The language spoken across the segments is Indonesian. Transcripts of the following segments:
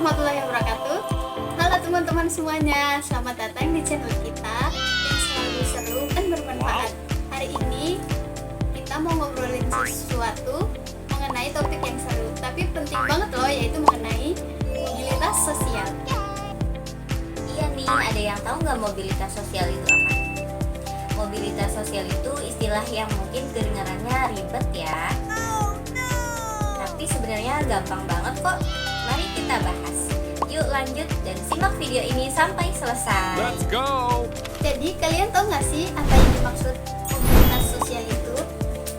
warahmatullahi wabarakatuh. Halo teman-teman semuanya, selamat datang di channel kita yang selalu seru dan bermanfaat. Hari ini kita mau ngobrolin sesuatu mengenai topik yang seru, tapi penting banget loh, yaitu mengenai mobilitas sosial. Iya nih, ada yang tahu nggak mobilitas sosial itu apa? Mobilitas sosial itu istilah yang mungkin kedengarannya ribet ya. Tapi sebenarnya gampang banget kok. Mari kita bahas. Yuk lanjut dan simak video ini sampai selesai. Let's go. Jadi kalian tahu nggak sih apa yang dimaksud mobilitas sosial itu?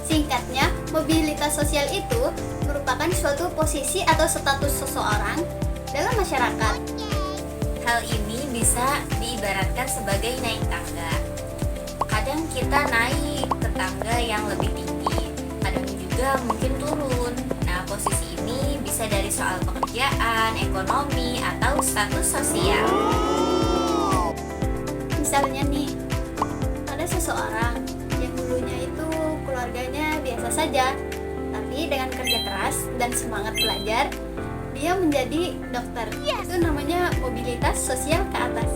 Singkatnya, mobilitas sosial itu merupakan suatu posisi atau status seseorang dalam masyarakat. Hal ini bisa diibaratkan sebagai naik tangga. Kadang kita naik ke tangga yang lebih tinggi, kadang juga mungkin turun. Nah, posisi ini bisa dari soal pekerjaan, ekonomi, atau status sosial. Misalnya nih, ada seseorang yang dulunya itu keluarganya biasa saja, tapi dengan kerja keras dan semangat belajar, dia menjadi dokter. Itu namanya mobilitas sosial ke atas.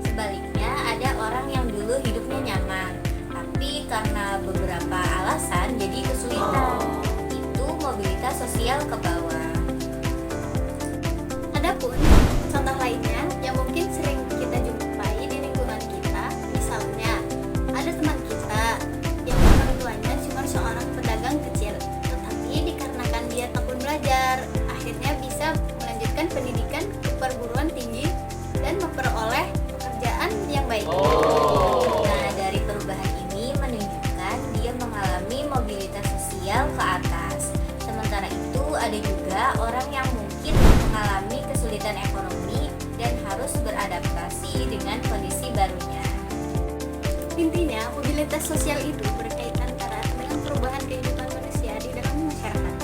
Sebaliknya, ada orang yang dulu hidupnya nyaman, tapi karena beberapa alasan jadi kesulitan. Itu mobilitas sosial ke bawah. Adapun contoh lainnya yang mungkin sering kita jumpai di lingkungan kita, misalnya ada teman kita yang orang tuanya cuma seorang pedagang kecil, tetapi dikarenakan dia tekun belajar, akhirnya bisa melanjutkan pendidikan ke perguruan tinggi dan memperoleh pekerjaan yang baik. Nah, dari perubahan ini menunjukkan dia mengalami mobilitas sosial ke atas. Sementara itu, ada juga orang yang mungkin mengalami kesulitan ekonomi dan harus beradaptasi dengan kondisi barunya. Intinya, mobilitas sosial itu berkaitan erat dengan perubahan kehidupan manusia di dalam masyarakat.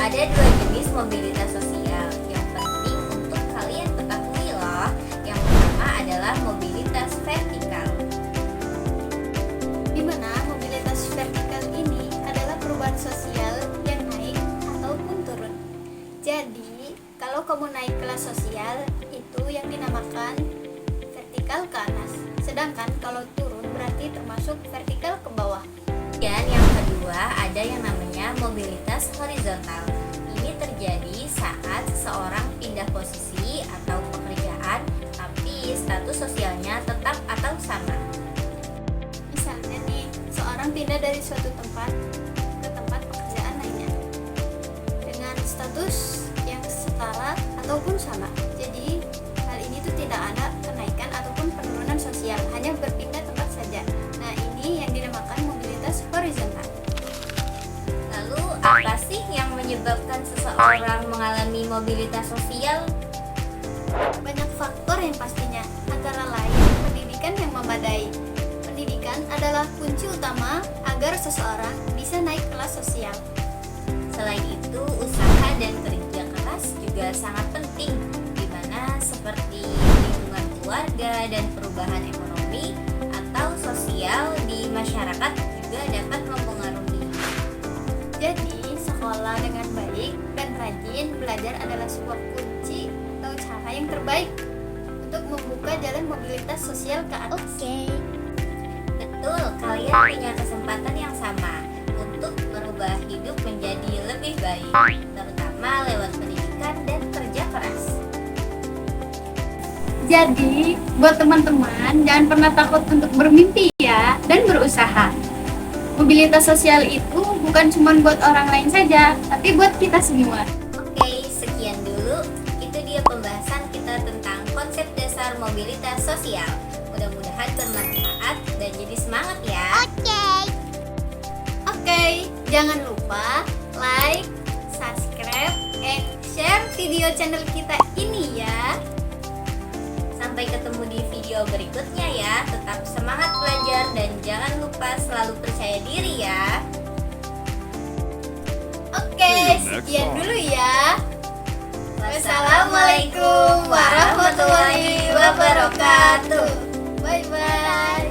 Ada dua jenis mobilitas sosial yang penting untuk kalian ketahui loh. Yang pertama adalah mobilitas vertikal. Di mana mobilitas vertikal ini adalah perubahan sosial yang naik ataupun turun. Jadi, kalau kamu naik kelas sosial, itu yang dinamakan vertikal ke atas. Sedangkan kalau turun berarti termasuk vertikal ke bawah. Dan yang kedua ada yang namanya mobilitas horizontal. Ini terjadi saat seseorang pindah posisi atau pekerjaan, tapi status sosialnya tetap atau sama. Misalnya nih, seorang pindah dari suatu tempat ke tempat pekerjaan lainnya dengan status yang setara ataupun sama. Jadi hal ini tuh tidak ada kenaikan ataupun penurunan sosial, hanya berpindah tempat saja. Nah, ini yang dinamakan mobilitas horizontal. Lalu apa sih yang menyebabkan seseorang mengalami mobilitas sosial? Banyak faktor yang pastinya, antara lain pendidikan yang memadai. Pendidikan adalah kunci utama agar seseorang bisa naik kelas sosial. Selain itu, usaha dan kerja keras juga sangat penting, di mana seperti lingkungan keluarga dan perubahan ekonomi atau sosial di masyarakat juga dapat mempengaruhi. Jadi, sekolah dengan baik dan rajin belajar adalah sebuah kunci atau cara yang terbaik untuk membuka jalan mobilitas sosial ke atas. Betul, kalian punya kesempatan yang sama untuk merubah hidup menjadi lebih baik, terutama lewat pendidikan dan kerja keras. Jadi, buat teman-teman, jangan pernah takut untuk bermimpi ya, dan berusaha. Mobilitas sosial itu bukan cuma buat orang lain saja, tapi buat kita semua. Oke, sekian dulu. Itu dia pembahasan kita tentang konsep dasar mobilitas sosial. Mudah-mudahan bermanfaat dan jadi semangat ya. Oke, jangan lupa like, subscribe, and share video channel kita ini ya. Sampai ketemu di video berikutnya ya. Tetap semangat belajar dan jangan lupa selalu percaya diri ya. Oke, sekian dulu ya. Wassalamualaikum warahmatullahi wabarakatuh. Bye bye.